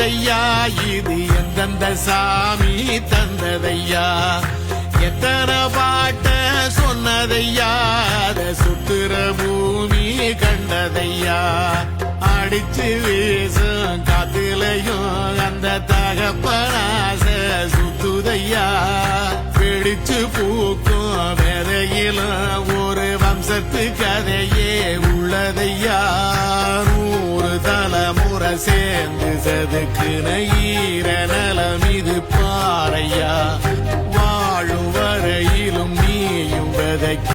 வந்ததையா இது எந்தெந்த சாமி தந்ததையா எத்தனை பாட்ட சொன்னதையா அத சுத்துற பூமி கண்டதையா அடிச்சு வீசும் காத்துலையும் அந்த தகப்பனாச சுத்துதையா பிடிச்சு பூக்கும் விதையிலும் ஒரு வம்சத்து கதையே உள்ளதையா 100 தலைமுறை சேர்ந்து சதுக்குன ஈர நலம் இது பாறையா வாழும் வரையிலும் நீயும் விதைக்க